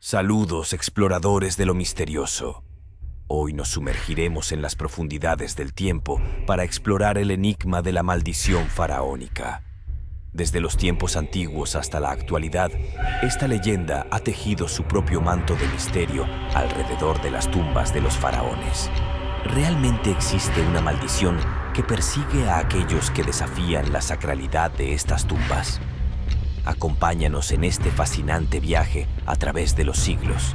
Saludos, exploradores de lo misterioso. Hoy nos sumergiremos en las profundidades del tiempo para explorar el enigma de la maldición faraónica. Desde los tiempos antiguos hasta la actualidad, esta leyenda ha tejido su propio manto de misterio alrededor de las tumbas de los faraones. ¿Realmente existe una maldición que persigue a aquellos que desafían la sacralidad de estas tumbas? Acompáñanos en este fascinante viaje a través de los siglos.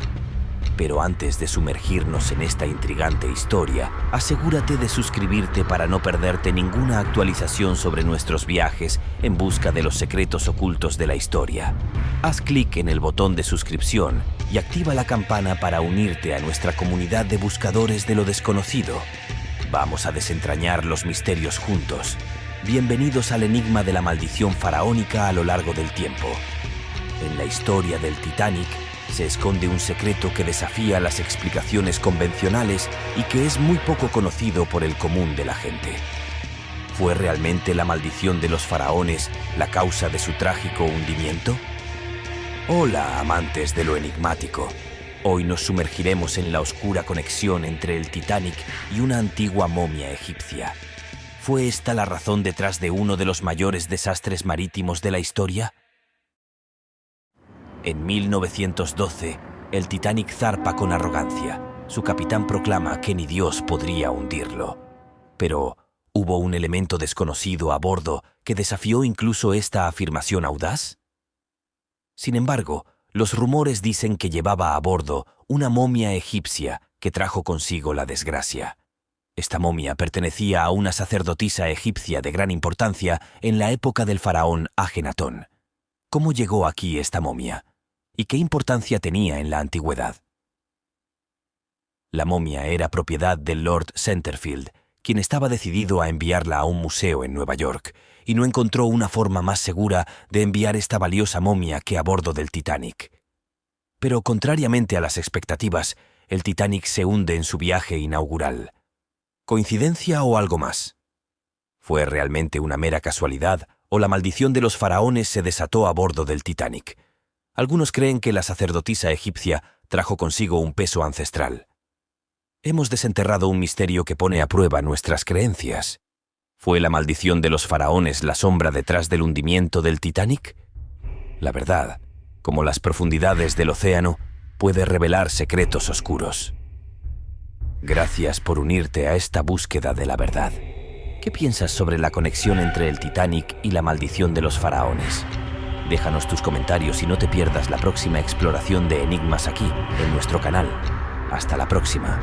Pero antes de sumergirnos en esta intrigante historia, asegúrate de suscribirte para no perderte ninguna actualización sobre nuestros viajes en busca de los secretos ocultos de la historia. Haz clic en el botón de suscripción y activa la campana para unirte a nuestra comunidad de buscadores de lo desconocido. Vamos a desentrañar los misterios juntos. Bienvenidos al enigma de la maldición faraónica a lo largo del tiempo. En la historia del Titanic se esconde un secreto que desafía las explicaciones convencionales y que es muy poco conocido por el común de la gente. ¿Fue realmente la maldición de los faraones la causa de su trágico hundimiento? Hola, amantes de lo enigmático. Hoy nos sumergiremos en la oscura conexión entre el Titanic y una antigua momia egipcia. ¿Fue esta la razón detrás de uno de los mayores desastres marítimos de la historia? En 1912, el Titanic zarpa con arrogancia. Su capitán proclama que ni Dios podría hundirlo. Pero, ¿hubo un elemento desconocido a bordo que desafió incluso esta afirmación audaz? Sin embargo, los rumores dicen que llevaba a bordo una momia egipcia que trajo consigo la desgracia. Esta momia pertenecía a una sacerdotisa egipcia de gran importancia en la época del faraón Ajenatón. ¿Cómo llegó aquí esta momia? ¿Y qué importancia tenía en la antigüedad? La momia era propiedad del Lord Centerfield, quien estaba decidido a enviarla a un museo en Nueva York, y no encontró una forma más segura de enviar esta valiosa momia que a bordo del Titanic. Pero contrariamente a las expectativas, el Titanic se hunde en su viaje inaugural. ¿Coincidencia o algo más? ¿Fue realmente una mera casualidad o la maldición de los faraones se desató a bordo del Titanic? Algunos creen que la sacerdotisa egipcia trajo consigo un peso ancestral. Hemos desenterrado un misterio que pone a prueba nuestras creencias. ¿Fue la maldición de los faraones la sombra detrás del hundimiento del Titanic? La verdad, como las profundidades del océano, puede revelar secretos oscuros. Gracias por unirte a esta búsqueda de la verdad. ¿Qué piensas sobre la conexión entre el Titanic y la maldición de los faraones? Déjanos tus comentarios y no te pierdas la próxima exploración de enigmas aquí, en nuestro canal. Hasta la próxima.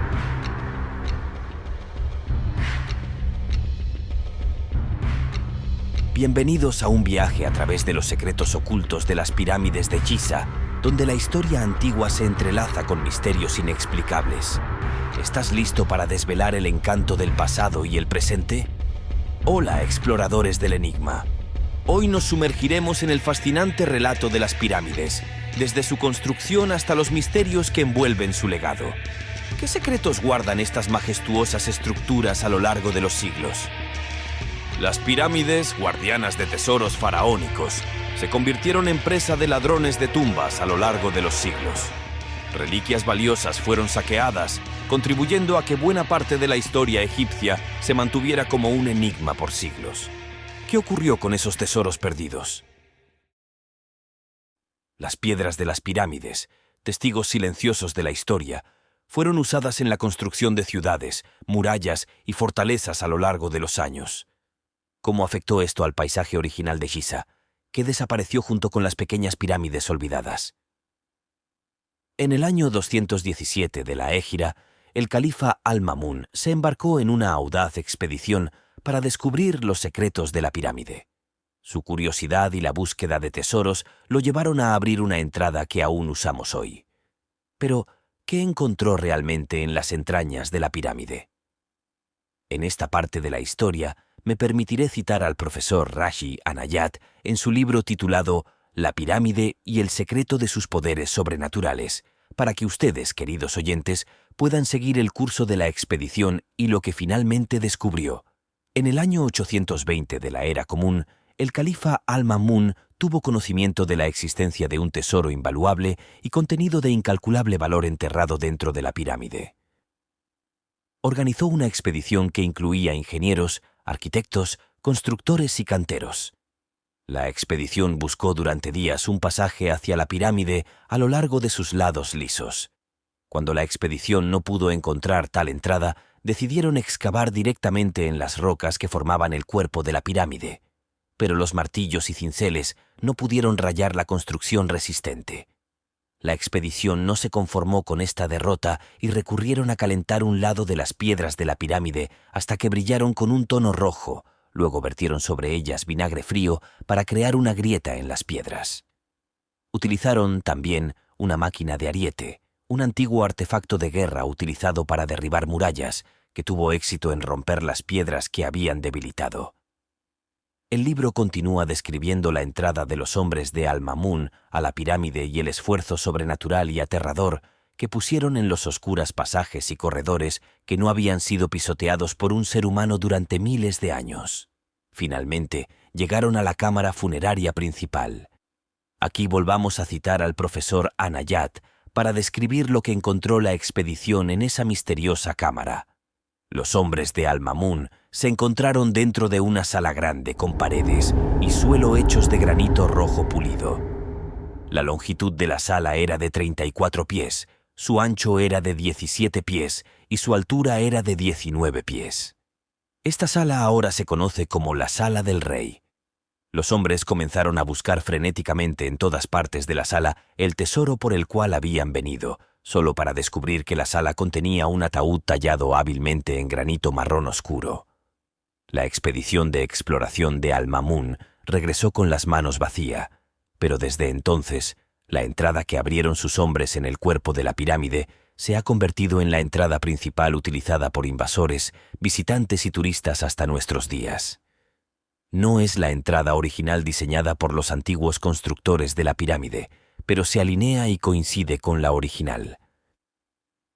Bienvenidos a un viaje a través de los secretos ocultos de las pirámides de Giza, donde la historia antigua se entrelaza con misterios inexplicables. ¿Estás listo para desvelar el encanto del pasado y el presente? Hola, exploradores del enigma. Hoy nos sumergiremos en el fascinante relato de las pirámides, desde su construcción hasta los misterios que envuelven su legado. ¿Qué secretos guardan estas majestuosas estructuras a lo largo de los siglos? Las pirámides, guardianas de tesoros faraónicos, se convirtieron en presa de ladrones de tumbas a lo largo de los siglos. Reliquias valiosas fueron saqueadas, contribuyendo a que buena parte de la historia egipcia se mantuviera como un enigma por siglos. ¿Qué ocurrió con esos tesoros perdidos? Las piedras de las pirámides, testigos silenciosos de la historia, fueron usadas en la construcción de ciudades, murallas y fortalezas a lo largo de los años. ¿Cómo afectó esto al paisaje original de Giza, que desapareció junto con las pequeñas pirámides olvidadas? En el año 217 de la Égira, el califa Al-Mamún se embarcó en una audaz expedición para descubrir los secretos de la pirámide. Su curiosidad y la búsqueda de tesoros lo llevaron a abrir una entrada que aún usamos hoy. Pero, ¿qué encontró realmente en las entrañas de la pirámide? En esta parte de la historia, me permitiré citar al profesor Rashi Anayat en su libro titulado La pirámide y el secreto de sus poderes sobrenaturales, para que ustedes, queridos oyentes, puedan seguir el curso de la expedición y lo que finalmente descubrió. En el año 820 de la Era Común, el califa Al-Ma'mún tuvo conocimiento de la existencia de un tesoro invaluable y contenido de incalculable valor enterrado dentro de la pirámide. Organizó una expedición que incluía ingenieros, arquitectos, constructores y canteros. La expedición buscó durante días un pasaje hacia la pirámide a lo largo de sus lados lisos. Cuando la expedición no pudo encontrar tal entrada, decidieron excavar directamente en las rocas que formaban el cuerpo de la pirámide. Pero los martillos y cinceles no pudieron rayar la construcción resistente. La expedición no se conformó con esta derrota y recurrieron a calentar un lado de las piedras de la pirámide hasta que brillaron con un tono rojo. Luego vertieron sobre ellas vinagre frío para crear una grieta en las piedras. Utilizaron también una máquina de ariete, un antiguo artefacto de guerra utilizado para derribar murallas, que tuvo éxito en romper las piedras que habían debilitado. El libro continúa describiendo la entrada de los hombres de Al-Ma'mún a la pirámide y el esfuerzo sobrenatural y aterrador que pusieron en los oscuros pasajes y corredores que no habían sido pisoteados por un ser humano durante miles de años. Finalmente, llegaron a la cámara funeraria principal. Aquí volvamos a citar al profesor Anayat para describir lo que encontró la expedición en esa misteriosa cámara. Los hombres de Al-Ma'mún se encontraron dentro de una sala grande con paredes y suelo hechos de granito rojo pulido. La longitud de la sala era de 34 pies, su ancho era de 17 pies y su altura era de 19 pies. Esta sala ahora se conoce como la Sala del Rey. Los hombres comenzaron a buscar frenéticamente en todas partes de la sala el tesoro por el cual habían venido, solo para descubrir que la sala contenía un ataúd tallado hábilmente en granito marrón oscuro. La expedición de exploración de Al-Ma'mún regresó con las manos vacías, pero desde entonces, la entrada que abrieron sus hombres en el cuerpo de la pirámide se ha convertido en la entrada principal utilizada por invasores, visitantes y turistas hasta nuestros días. No es la entrada original diseñada por los antiguos constructores de la pirámide, pero se alinea y coincide con la original.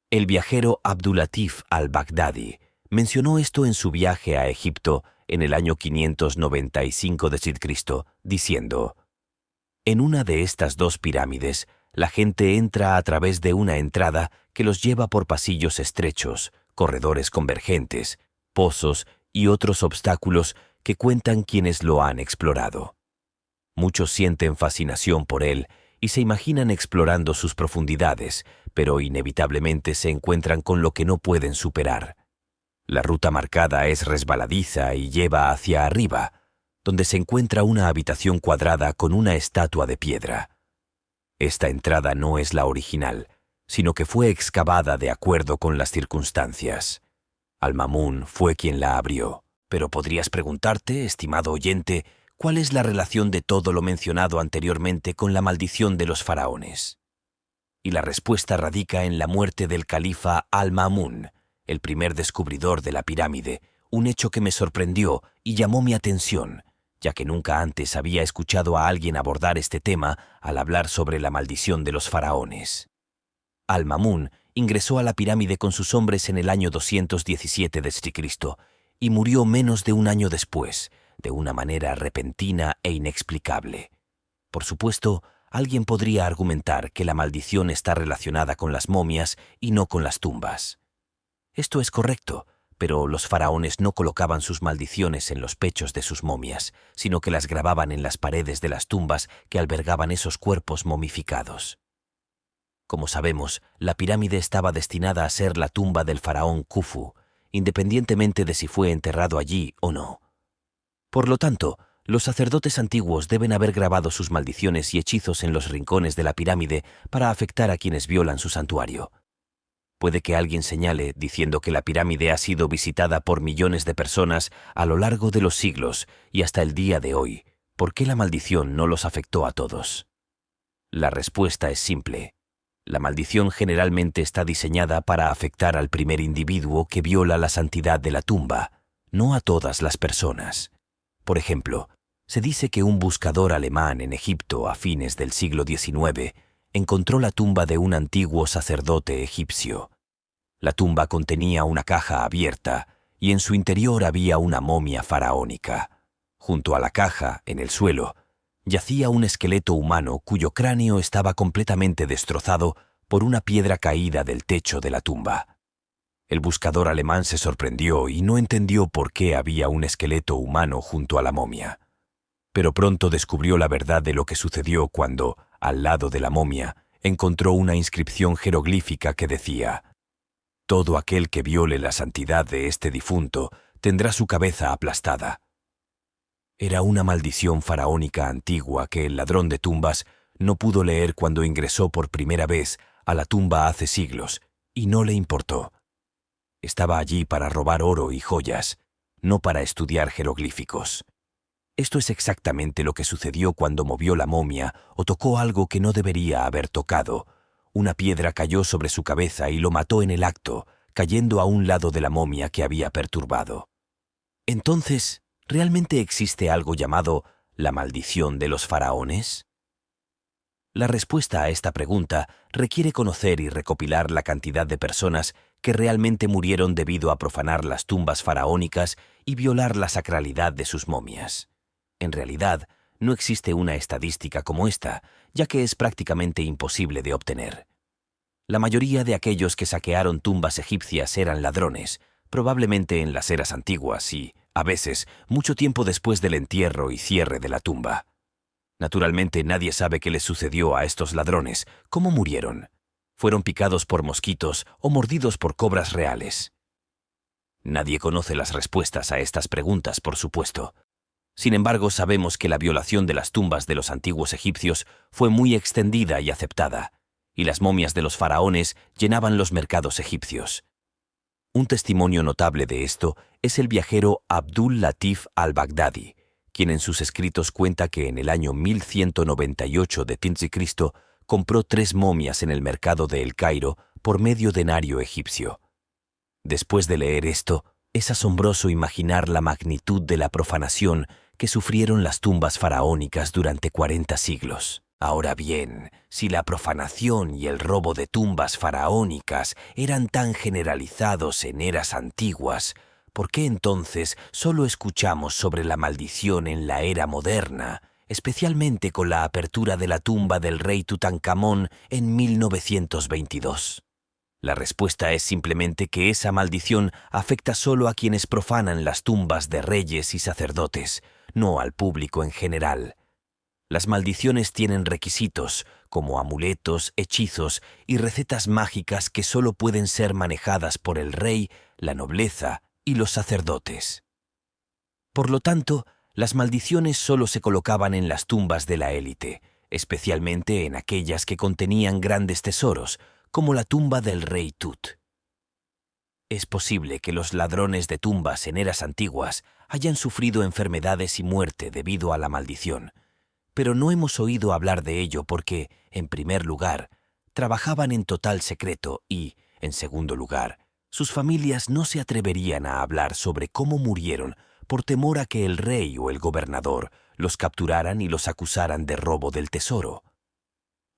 El viajero Abdulatif al-Baghdadi mencionó esto en su viaje a Egipto en el año 595 d.C., diciendo: «En una de estas dos pirámides, la gente entra a través de una entrada que los lleva por pasillos estrechos, corredores convergentes, pozos y otros obstáculos que cuentan quienes lo han explorado. Muchos sienten fascinación por él y se imaginan explorando sus profundidades, pero inevitablemente se encuentran con lo que no pueden superar. La ruta marcada es resbaladiza y lleva hacia arriba, donde se encuentra una habitación cuadrada con una estatua de piedra. Esta entrada no es la original, sino que fue excavada de acuerdo con las circunstancias. Al-Ma'mún fue quien la abrió. Pero podrías preguntarte, estimado oyente, ¿cuál es la relación de todo lo mencionado anteriormente con la maldición de los faraones? Y la respuesta radica en la muerte del califa Al-Ma'mún, el primer descubridor de la pirámide, un hecho que me sorprendió y llamó mi atención, ya que nunca antes había escuchado a alguien abordar este tema al hablar sobre la maldición de los faraones. Al-Ma'mún ingresó a la pirámide con sus hombres en el año 217 d.C., y murió menos de un año después, de una manera repentina e inexplicable. Por supuesto, alguien podría argumentar que la maldición está relacionada con las momias y no con las tumbas. Esto es correcto, pero los faraones no colocaban sus maldiciones en los pechos de sus momias, sino que las grababan en las paredes de las tumbas que albergaban esos cuerpos momificados. Como sabemos, la pirámide estaba destinada a ser la tumba del faraón Khufu, independientemente de si fue enterrado allí o no. Por lo tanto, los sacerdotes antiguos deben haber grabado sus maldiciones y hechizos en los rincones de la pirámide para afectar a quienes violan su santuario. Puede que alguien señale diciendo que la pirámide ha sido visitada por millones de personas a lo largo de los siglos y hasta el día de hoy. ¿Por qué la maldición no los afectó a todos? La respuesta es simple. La maldición generalmente está diseñada para afectar al primer individuo que viola la santidad de la tumba, no a todas las personas. Por ejemplo, se dice que un buscador alemán en Egipto a fines del siglo XIX encontró la tumba de un antiguo sacerdote egipcio. La tumba contenía una caja abierta y en su interior había una momia faraónica. Junto a la caja, en el suelo, yacía un esqueleto humano cuyo cráneo estaba completamente destrozado por una piedra caída del techo de la tumba. El buscador alemán se sorprendió y no entendió por qué había un esqueleto humano junto a la momia. Pero pronto descubrió la verdad de lo que sucedió cuando, al lado de la momia, encontró una inscripción jeroglífica que decía: «Todo aquel que viole la santidad de este difunto tendrá su cabeza aplastada». Era una maldición faraónica antigua que el ladrón de tumbas no pudo leer cuando ingresó por primera vez a la tumba hace siglos, y no le importó. Estaba allí para robar oro y joyas, no para estudiar jeroglíficos. Esto es exactamente lo que sucedió cuando movió la momia o tocó algo que no debería haber tocado. Una piedra cayó sobre su cabeza y lo mató en el acto, cayendo a un lado de la momia que había perturbado. Entonces, ¿realmente existe algo llamado la maldición de los faraones? La respuesta a esta pregunta requiere conocer y recopilar la cantidad de personas que realmente murieron debido a profanar las tumbas faraónicas y violar la sacralidad de sus momias. En realidad, no existe una estadística como esta, ya que es prácticamente imposible de obtener. La mayoría de aquellos que saquearon tumbas egipcias eran ladrones, probablemente en las eras antiguas y, a veces, mucho tiempo después del entierro y cierre de la tumba. Naturalmente, nadie sabe qué les sucedió a estos ladrones, cómo murieron. ¿Fueron picados por mosquitos o mordidos por cobras reales? Nadie conoce las respuestas a estas preguntas, por supuesto. Sin embargo, sabemos que la violación de las tumbas de los antiguos egipcios fue muy extendida y aceptada, y las momias de los faraones llenaban los mercados egipcios. Un testimonio notable de esto es el viajero Abdul Latif al-Baghdadi, quien en sus escritos cuenta que en el año 1198 d.C. compró 3 momias en el mercado de El Cairo por medio denario egipcio. Después de leer esto, es asombroso imaginar la magnitud de la profanación que sufrieron las tumbas faraónicas durante 40 siglos. Ahora bien, si la profanación y el robo de tumbas faraónicas eran tan generalizados en eras antiguas, ¿por qué entonces solo escuchamos sobre la maldición en la era moderna, especialmente con la apertura de la tumba del rey Tutankamón en 1922? La respuesta es simplemente que esa maldición afecta solo a quienes profanan las tumbas de reyes y sacerdotes, no al público en general. Las maldiciones tienen requisitos, como amuletos, hechizos y recetas mágicas que solo pueden ser manejadas por el rey, la nobleza y los sacerdotes. Por lo tanto, las maldiciones solo se colocaban en las tumbas de la élite, especialmente en aquellas que contenían grandes tesoros, como la tumba del rey Tut. Es posible que los ladrones de tumbas en eras antiguas hayan sufrido enfermedades y muerte debido a la maldición, pero no hemos oído hablar de ello porque, en primer lugar, trabajaban en total secreto y, en segundo lugar, sus familias no se atreverían a hablar sobre cómo murieron por temor a que el rey o el gobernador los capturaran y los acusaran de robo del tesoro.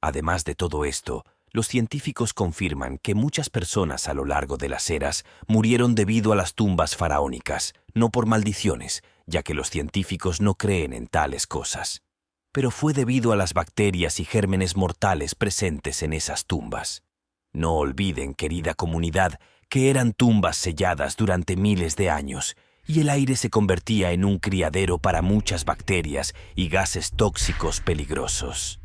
Además de todo esto, los científicos confirman que muchas personas a lo largo de las eras murieron debido a las tumbas faraónicas, no por maldiciones, ya que los científicos no creen en tales cosas. Pero fue debido a las bacterias y gérmenes mortales presentes en esas tumbas. No olviden, querida comunidad, que eran tumbas selladas durante miles de años, y el aire se convertía en un criadero para muchas bacterias y gases tóxicos peligrosos.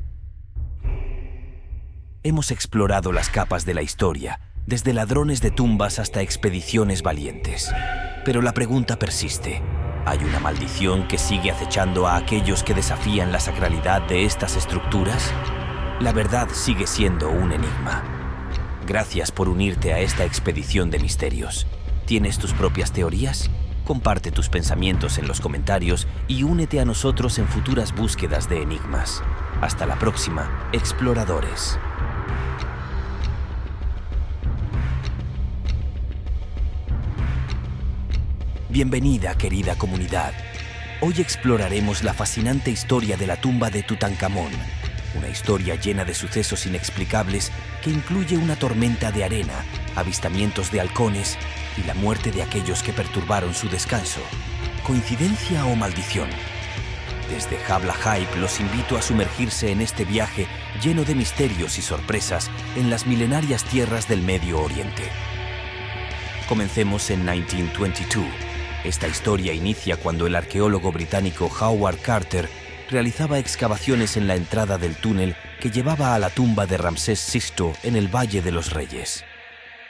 Hemos explorado las capas de la historia, desde ladrones de tumbas hasta expediciones valientes. Pero la pregunta persiste. ¿Hay una maldición que sigue acechando a aquellos que desafían la sacralidad de estas estructuras? La verdad sigue siendo un enigma. Gracias por unirte a esta expedición de misterios. ¿Tienes tus propias teorías? Comparte tus pensamientos en los comentarios y únete a nosotros en futuras búsquedas de enigmas. Hasta la próxima, exploradores. Bienvenida, querida comunidad. Hoy exploraremos la fascinante historia de la tumba de Tutankamón, una historia llena de sucesos inexplicables que incluye una tormenta de arena, avistamientos de halcones y la muerte de aquellos que perturbaron su descanso. ¿Coincidencia o maldición? Desde Habla Hype los invito a sumergirse en este viaje lleno de misterios y sorpresas en las milenarias tierras del Medio Oriente. Comencemos en 1922. Esta historia inicia cuando el arqueólogo británico Howard Carter realizaba excavaciones en la entrada del túnel que llevaba a la tumba de Ramsés VI en el Valle de los Reyes.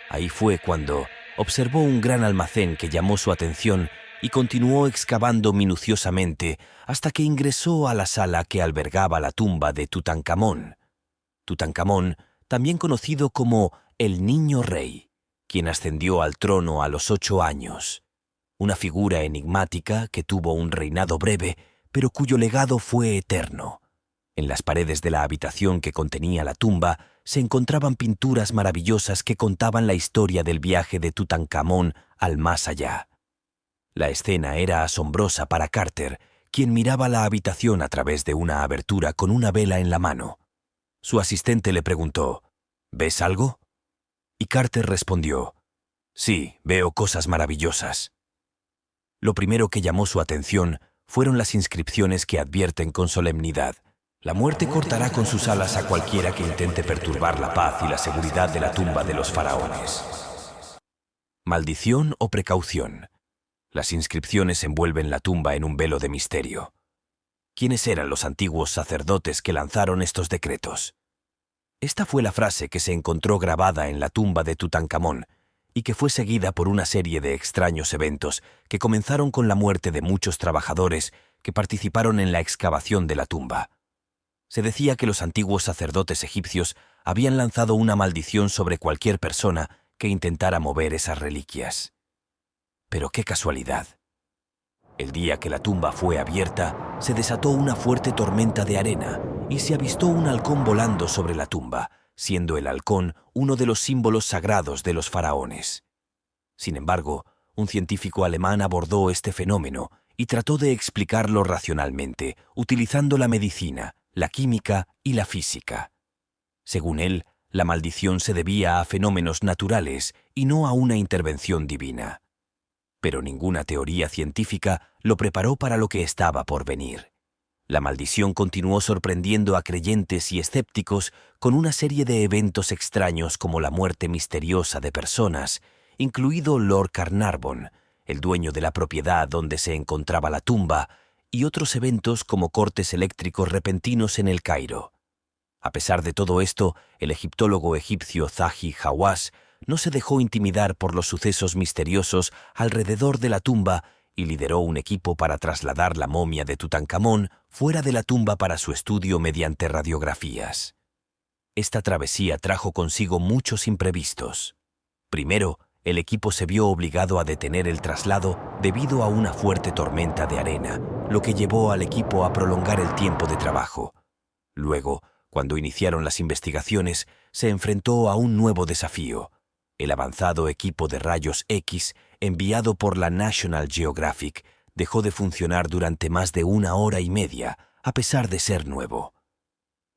Ahí fue cuando observó un gran almacén que llamó su atención y continuó excavando minuciosamente hasta que ingresó a la sala que albergaba la tumba de Tutankamón. Tutankamón, también conocido como el Niño Rey, quien ascendió al trono a los 8 años. Una figura enigmática que tuvo un reinado breve, pero cuyo legado fue eterno. En las paredes de la habitación que contenía la tumba se encontraban pinturas maravillosas que contaban la historia del viaje de Tutankamón al más allá. La escena era asombrosa para Carter, quien miraba la habitación a través de una abertura con una vela en la mano. Su asistente le preguntó, ¿ves algo? Y Carter respondió, sí, veo cosas maravillosas. Lo primero que llamó su atención fueron las inscripciones que advierten con solemnidad: la muerte cortará con sus alas a cualquiera que intente perturbar la paz y la seguridad de la tumba de los faraones. ¿Maldición o precaución? Las inscripciones envuelven la tumba en un velo de misterio. ¿Quiénes eran los antiguos sacerdotes que lanzaron estos decretos? Esta fue la frase que se encontró grabada en la tumba de Tutankamón y que fue seguida por una serie de extraños eventos que comenzaron con la muerte de muchos trabajadores que participaron en la excavación de la tumba. Se decía que los antiguos sacerdotes egipcios habían lanzado una maldición sobre cualquier persona que intentara mover esas reliquias. Pero qué casualidad. El día que la tumba fue abierta, se desató una fuerte tormenta de arena y se avistó un halcón volando sobre la tumba, siendo el halcón uno de los símbolos sagrados de los faraones. Sin embargo, un científico alemán abordó este fenómeno y trató de explicarlo racionalmente, utilizando la medicina, la química y la física. Según él, la maldición se debía a fenómenos naturales y no a una intervención divina. Pero ninguna teoría científica lo preparó para lo que estaba por venir. La maldición continuó sorprendiendo a creyentes y escépticos con una serie de eventos extraños como la muerte misteriosa de personas, incluido Lord Carnarvon, el dueño de la propiedad donde se encontraba la tumba, y otros eventos como cortes eléctricos repentinos en el Cairo. A pesar de todo esto, el egiptólogo egipcio Zahi Hawass no se dejó intimidar por los sucesos misteriosos alrededor de la tumba y lideró un equipo para trasladar la momia de Tutankamón fuera de la tumba para su estudio mediante radiografías. Esta travesía trajo consigo muchos imprevistos. Primero, el equipo se vio obligado a detener el traslado debido a una fuerte tormenta de arena, lo que llevó al equipo a prolongar el tiempo de trabajo. Luego, cuando iniciaron las investigaciones, se enfrentó a un nuevo desafío: el avanzado equipo de rayos X enviado por la National Geographic dejó de funcionar durante más de 1 hora y media, a pesar de ser nuevo.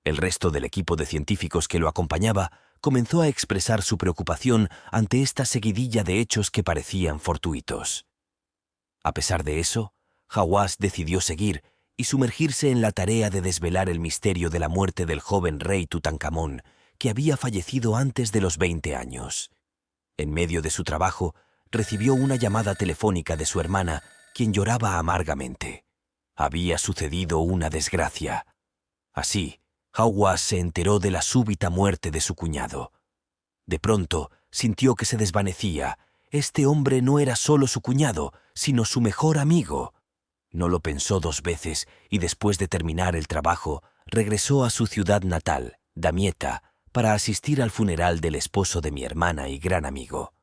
El resto del equipo de científicos que lo acompañaba comenzó a expresar su preocupación ante esta seguidilla de hechos que parecían fortuitos. A pesar de eso, Hawass decidió seguir y sumergirse en la tarea de desvelar el misterio de la muerte del joven rey Tutankamón, que había fallecido antes de los 20 años. En medio de su trabajo, recibió una llamada telefónica de su hermana, quien lloraba amargamente. Había sucedido una desgracia. Así, Hawass se enteró de la súbita muerte de su cuñado. De pronto, sintió que se desvanecía. Este hombre no era solo su cuñado, sino su mejor amigo. No lo pensó 2 veces y después de terminar el trabajo, regresó a su ciudad natal, Damietta, para asistir al funeral del esposo de mi hermana y gran amigo.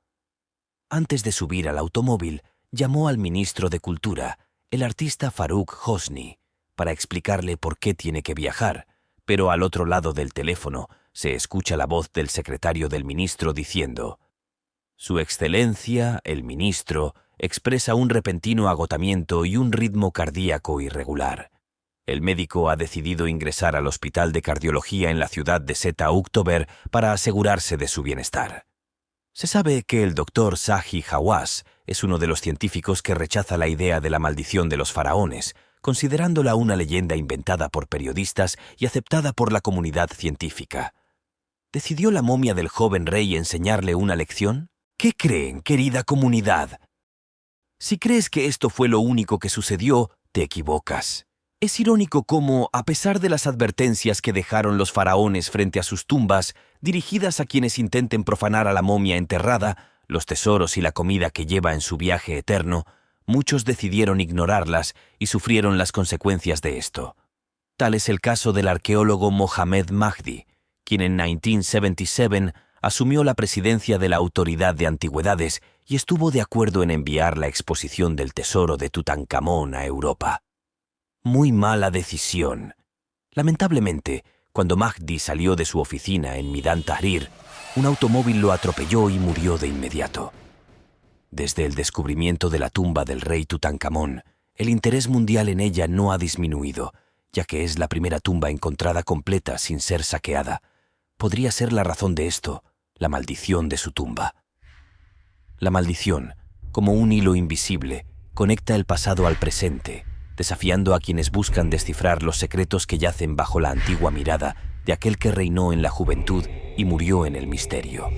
Antes de subir al automóvil, llamó al ministro de Cultura, el artista Farouk Hosni, para explicarle por qué tiene que viajar, pero al otro lado del teléfono se escucha la voz del secretario del ministro diciendo: «Su Excelencia, el ministro, expresa un repentino agotamiento y un ritmo cardíaco irregular. El médico ha decidido ingresar al hospital de cardiología en la ciudad de Seta Uktober para asegurarse de su bienestar». Se sabe que el doctor Zahi Hawass es uno de los científicos que rechaza la idea de la maldición de los faraones, considerándola una leyenda inventada por periodistas y aceptada por la comunidad científica. ¿Decidió la momia del joven rey enseñarle una lección? ¿Qué creen, querida comunidad? Si crees que esto fue lo único que sucedió, te equivocas. Es irónico cómo, a pesar de las advertencias que dejaron los faraones frente a sus tumbas, dirigidas a quienes intenten profanar a la momia enterrada, los tesoros y la comida que lleva en su viaje eterno, muchos decidieron ignorarlas y sufrieron las consecuencias de esto. Tal es el caso del arqueólogo Mohamed Mahdi, quien en 1977 asumió la presidencia de la Autoridad de Antigüedades y estuvo de acuerdo en enviar la exposición del tesoro de Tutankamón a Europa. Muy mala decisión. Lamentablemente, cuando Mahdi salió de su oficina en Midán Tahrir, un automóvil lo atropelló y murió de inmediato. Desde el descubrimiento de la tumba del rey Tutankamón, el interés mundial en ella no ha disminuido, ya que es la primera tumba encontrada completa sin ser saqueada. Podría ser la razón de esto, la maldición de su tumba. La maldición, como un hilo invisible, conecta el pasado al presente, desafiando a quienes buscan descifrar los secretos que yacen bajo la antigua mirada de aquel que reinó en la juventud y murió en el misterio.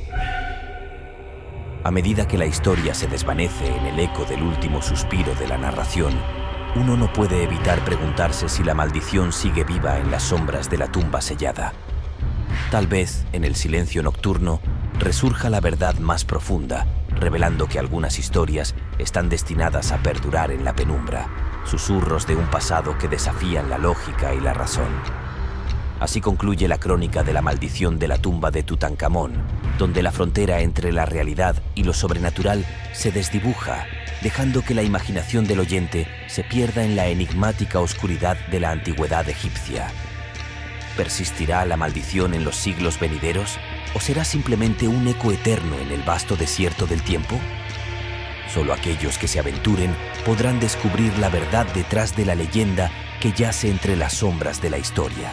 A medida que la historia se desvanece en el eco del último suspiro de la narración, uno no puede evitar preguntarse si la maldición sigue viva en las sombras de la tumba sellada. Tal vez, en el silencio nocturno, resurja la verdad más profunda, revelando que algunas historias están destinadas a perdurar en la penumbra, susurros de un pasado que desafían la lógica y la razón. Así concluye la crónica de la maldición de la tumba de Tutankamón, donde la frontera entre la realidad y lo sobrenatural se desdibuja, dejando que la imaginación del oyente se pierda en la enigmática oscuridad de la antigüedad egipcia. ¿Persistirá la maldición en los siglos venideros o será simplemente un eco eterno en el vasto desierto del tiempo? Solo aquellos que se aventuren podrán descubrir la verdad detrás de la leyenda que yace entre las sombras de la historia.